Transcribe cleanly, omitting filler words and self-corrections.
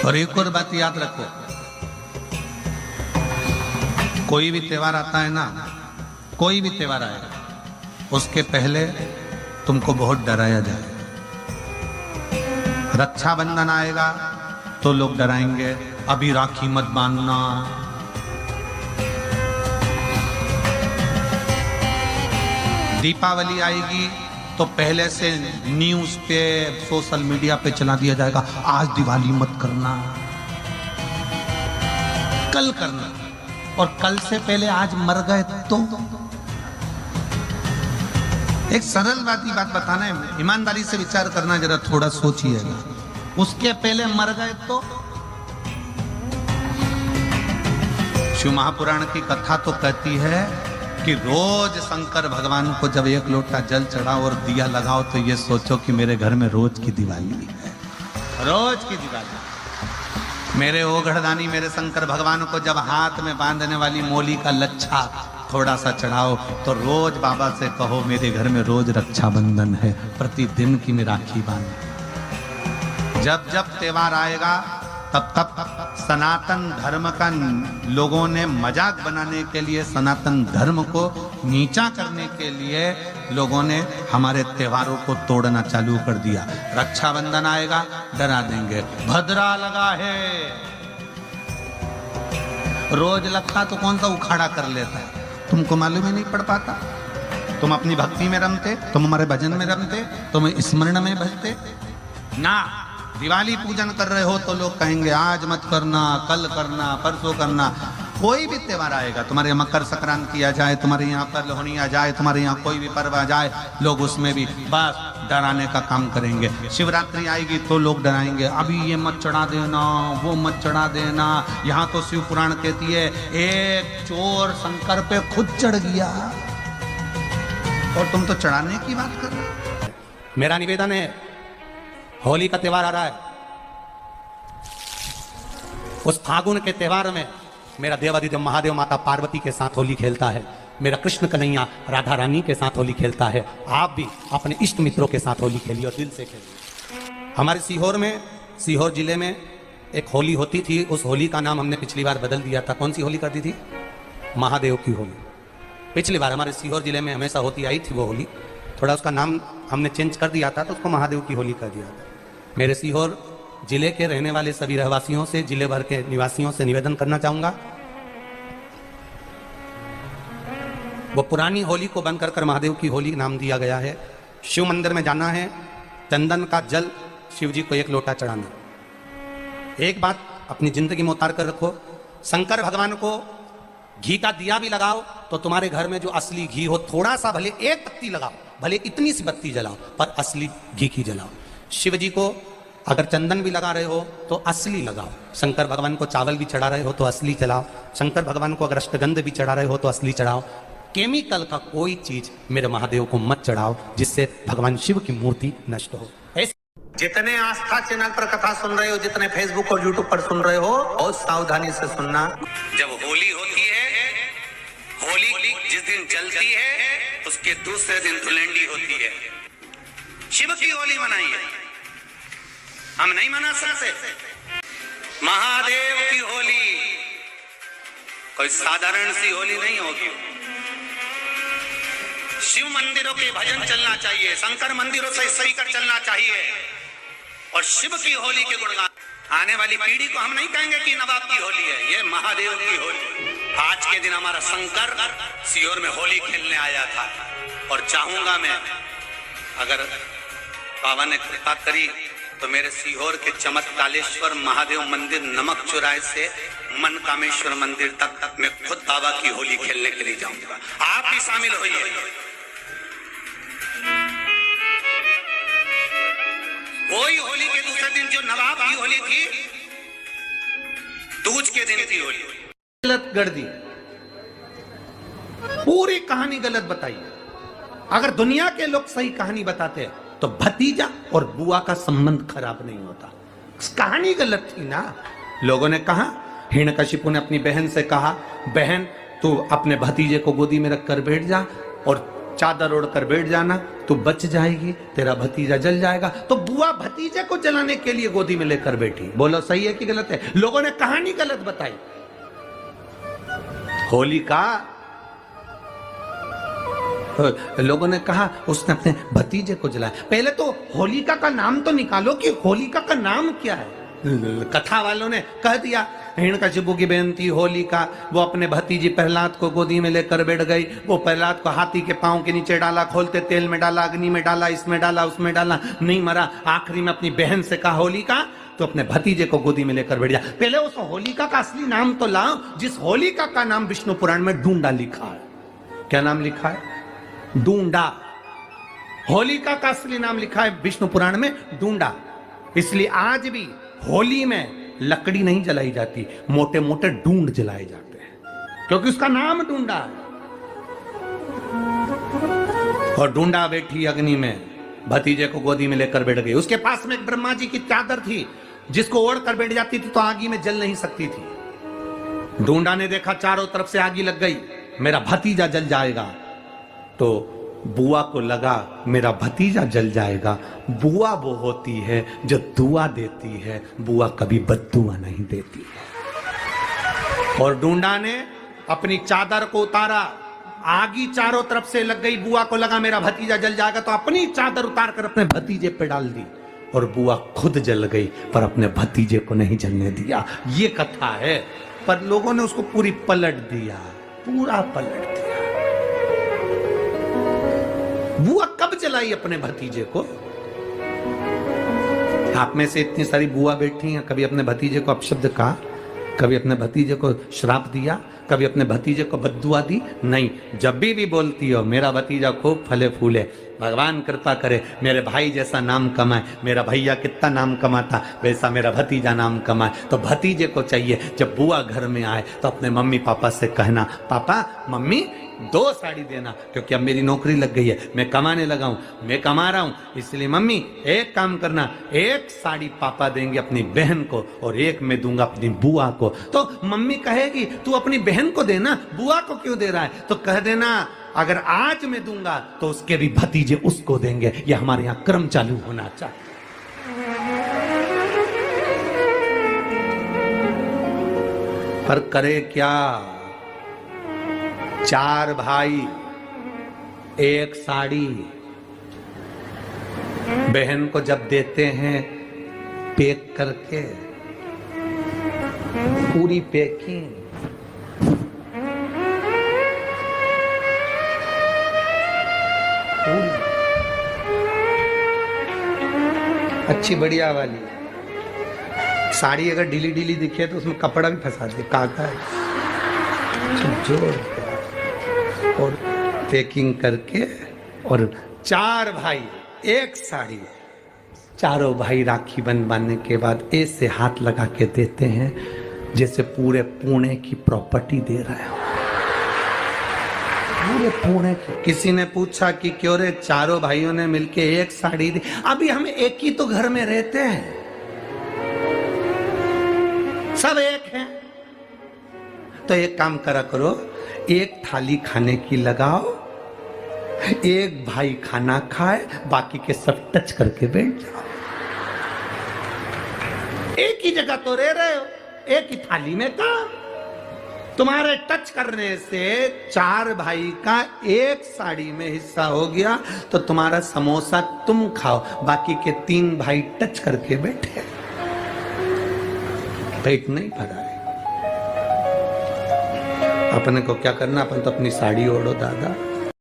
और एक और बात याद रखो, कोई भी त्योहार आता है ना, कोई भी त्योहार आएगा उसके पहले तुमको बहुत डराया जाए। रक्षाबंधन आएगा तो लोग डराएंगे, अभी राखी मत बांधना। दीपावली आएगी तो पहले से न्यूज़ पे, सोशल मीडिया पे चला दिया जाएगा, आज दिवाली मत करना, कल करना। और कल से पहले आज मर गए तो। एक सरल बात बताना है, ईमानदारी से विचार करना, जरा थोड़ा सोचिएगा। उसके पहले मर गए तो। शिव महापुराण की कथा तो कहती है कि रोज शंकर भगवान को जब एक लोटा जल चढ़ाओ और दिया लगाओ तो ये सोचो कि मेरे घर में रोज की दिवाली है, रोज की दिवाली। मेरे ओघड़दानी मेरे शंकर भगवान को जब हाथ में बांधने वाली मोली का लच्छा थोड़ा सा चढ़ाओ तो रोज बाबा से कहो मेरे घर में रोज रक्षाबंधन है, प्रतिदिन की मैं राखी बांध। जब जब त्योहार आएगा तब तब सनातन धर्म का लोगों ने मजाक बनाने के लिए, सनातन धर्म को नीचा करने के लिए लोगों ने हमारे त्योहारों को तोड़ना चालू कर दिया। रक्षाबंधन आएगा डरा देंगे, भद्रा लगा है, रोज लगता तो कौन सा उखाड़ा कर लेता है, तुमको मालूम ही नहीं पड़ पाता। तुम अपनी भक्ति में रमते, तुम हमारे भजन में रमते, तुम स्मरण में भजते ना। दिवाली पूजन कर रहे हो तो लोग कहेंगे आज मत करना, कल करना, परसों करना। कोई भी त्योहार आएगा, तुम्हारे यहाँ मकर संक्रांति आ जाए, तुम्हारे यहाँ पर लोहड़ी आ जाए, तुम्हारे यहाँ कोई भी पर्व आ जाए, लोग उसमें भी बस डराने का काम करेंगे। शिवरात्रि आएगी तो लोग डराएंगे, अभी ये मत चढ़ा देना, वो मत चढ़ा देना। यहाँ तो शिव पुराण कहती है एक चोर शंकर पे खुद चढ़ गया और तुम तो चढ़ाने की बात कर रहे हो। मेरा निवेदन है, होली का त्योहार आ रहा है, उस फागुन के त्योहार में मेरा देवाधिदेव महादेव माता पार्वती के साथ होली खेलता है, मेरा कृष्ण कन्हैया राधा रानी के साथ होली खेलता है। आप भी अपने इष्ट मित्रों के साथ होली खेलिए और दिल से खेलिए। हमारे सीहोर जिले में एक होली होती थी, उस होली का नाम हमने पिछली बार बदल दिया था। कौन सी होली कर दी थी? महादेव की होली। पिछली बार हमारे सीहोर जिले में हमेशा होती आई थी वो होली, थोड़ा उसका नाम हमने चेंज कर दिया था तो उसको महादेव की होली कर दिया था। मेरे सीहोर जिले के रहने वाले सभी रहवासियों से, जिले भर के निवासियों से निवेदन करना चाहूंगा, वो पुरानी होली को बंद कर महादेव की होली नाम दिया गया है। शिव मंदिर में जाना है, चंदन का जल शिव जी को एक लोटा चढ़ाना। एक बात अपनी जिंदगी में उतार कर रखो, शंकर भगवान को घी का दिया भी लगाओ तो तुम्हारे घर में जो असली घी हो, थोड़ा सा भले एक बत्ती लगाओ, भले इतनी सी बत्ती जलाओ, पर असली घी की जलाओ। शिव जी को अगर चंदन भी लगा रहे हो तो असली लगाओ। शंकर भगवान को चावल भी चढ़ा रहे हो तो असली चढ़ाओ। शंकर भगवान को अगर अष्टगंध भी चढ़ा रहे हो तो असली चढ़ाओ। केमिकल का कोई चीज मेरे महादेव को मत चढ़ाओ जिससे भगवान शिव की मूर्ति नष्ट हो। जितने आस्था चैनल पर कथा सुन रहे हो, जितने फेसबुक और यूट्यूब पर सुन रहे हो, बहुत सावधानी से सुनना। जब होली होती है, होली जिस दिन जलती है उसके दूसरे दिन धुलेंडी होती है। शिव की होली मनाइए, हम नहीं मना सकते। महादेव की होली कोई साधारण सी होली नहीं होगी। शिव मंदिरों के भजन चलना चाहिए, शंकर मंदिरों से सही कर चलना चाहिए और शिव की होली के गुणगान। आने वाली पीढ़ी को हम नहीं कहेंगे कि नवाब की होली है, ये महादेव की होली। आज के दिन हमारा शंकर सीहोर में होली खेलने आया था और चाहूंगा मैं, अगर बाबा ने कृपा करी तो मेरे सीहोर के चमत्कालेश्वर महादेव मंदिर नमक चौराहे से मन कामेश्वर मंदिर तक मैं खुद बाबा की होली खेलने के लिए जाऊंगा। आप भी शामिल होइए। वही होली के दूसरे दिन जो नवाब की होली थी, दूज के दिन की होली गलत कर दी, पूरी कहानी गलत बताई। अगर दुनिया के लोग सही कहानी बताते तो भतीजा और बुआ का संबंध खराब नहीं होता। कहानी गलत थी ना। लोगों ने कहा, हिरण्यकशिपु ने अपनी बहन से कहा, बहन तू अपने भतीजे को गोदी में रखकर बैठ जा और चादर ओढ़कर बैठ जाना, तू बच जाएगी, तेरा भतीजा जल जाएगा। तो बुआ भतीजे को जलाने के लिए गोदी में लेकर बैठी। बोलो सही है कि गलत है? लोगों ने कहानी गलत बताई। होलिका, लोगों ने कहा उसने अपने भतीजे को जलाया। पहले तो होलिका का नाम तो निकालो कि होलिका का नाम क्या है। कथा वालों ने कह दिया हिरण्यकशिपु की बहन थी होलिका, वो अपने भतीजी प्रहलाद को गोदी में लेकर बैठ गई। वो प्रहलाद को हाथी के पांव के नीचे डाला, खोलते तेल में डाला, अग्नि में डाला, इसमें डाला, उसमें डाला, नहीं मरा। आखिरी में अपनी बहन से कहा होलिका, तो अपने भतीजे को गोदी में लेकर बैठ गया। पहले उस होलिका का असली नाम तो लाओ, जिस होलिका का नाम विष्णु पुराण में ढूंढा लिखा है। क्या नाम लिखा है? ढूंढा। होलिका का असली नाम लिखा है विष्णु पुराण में ढूंढा। इसलिए आज भी होली में लकड़ी नहीं जलाई जाती, मोटे मोटे ढूंढ जलाए जाते हैं, क्योंकि उसका नाम ढूंढा है। और ढूंढा बैठी अग्नि में, भतीजे को गोदी में लेकर बैठ गई। उसके पास में एक ब्रह्मा जी की चादर थी, जिसको ओढ़ कर बैठ जाती थी तो आगी में जल नहीं सकती थी। ढूंढा ने देखा चारों तरफ से आगी लग गई, मेरा भतीजा जल जाएगा। तो बुआ को लगा मेरा भतीजा जल जाएगा। बुआ वो होती है जो दुआ देती है, बुआ कभी बद्दुआ नहीं देती है। और ढूंढा ने अपनी चादर को उतारा, आगी चारों तरफ से लग गई। बुआ को लगा मेरा भतीजा जल जाएगा, तो अपनी चादर उतार कर अपने भतीजे पे डाल दी, और बुआ खुद जल गई पर अपने भतीजे को नहीं जलने दिया। ये कथा है, पर लोगों ने उसको पूरी पलट दिया, पूरा पलट दिया। बुआ कब जलाई अपने भतीजे को? आप में से इतनी सारी बुआ बैठी हैं, कभी अपने भतीजे को अपशब्द कहा? कभी अपने भतीजे को श्राप दिया? कभी अपने भतीजे को बद्दुआ दी? नहीं। जब भी बोलती हो मेरा भतीजा खूब फले फूले, भगवान कृपा करे मेरे भाई जैसा नाम कमाए, मेरा भैया कितना नाम कमाता वैसा मेरा भतीजा नाम कमाए, तो भतीजे को चाहिए जब बुआ घर में आए तो अपने मम्मी पापा से कहना, पापा मम्मी 2 साड़ी देना, क्योंकि अब मेरी नौकरी लग गई है, मैं कमाने लगा हूं, मैं कमा रहा हूं, इसलिए मम्मी एक काम करना, 1 साड़ी पापा देंगे अपनी बहन को और 1 मैं दूंगा अपनी बुआ को। तो मम्मी कहेगी तू अपनी बहन को देना, बुआ को क्यों दे रहा है? तो कह देना अगर आज मैं दूंगा तो उसके भी भतीजे उसको देंगे। यह हमारे यहां क्रम चालू होना चाहिए। पर करे क्या? 4 भाई 1 साड़ी बहन को जब देते हैं पैक करके, पूरी पैकिंग, अच्छी बढ़िया वाली साड़ी। अगर ढीली ढीली दिखे तो उसमें कपड़ा भी फंसा दे, काका है जोड़ और पैकिंग करके। और 4 भाई 1 साड़ी, चारों भाई राखी बांधने के बाद ऐसे हाथ लगा के देते हैं जैसे पूरे पुणे की प्रॉपर्टी दे रहे हो, पूरे पुणे की। किसी ने पूछा कि क्यों रे चारों भाइयों ने मिलके 1 साड़ी दी? अभी हम एक ही तो घर में रहते हैं, सब एक हैं। तो एक काम करा करो, 1 थाली खाने की लगाओ, 1 भाई खाना खाए, बाकी के सब टच करके बैठ जाओ। एक ही जगह तो रह रहे हो, एक ही थाली में काम। तुम्हारे टच करने से 4 भाई का 1 साड़ी में हिस्सा हो गया, तो तुम्हारा समोसा तुम खाओ, बाकी के 3 भाई टच करके बैठे, पेट नहीं भरा है। अपने को क्या करना, अपन तो अपनी साड़ी ओढ़ो दादा।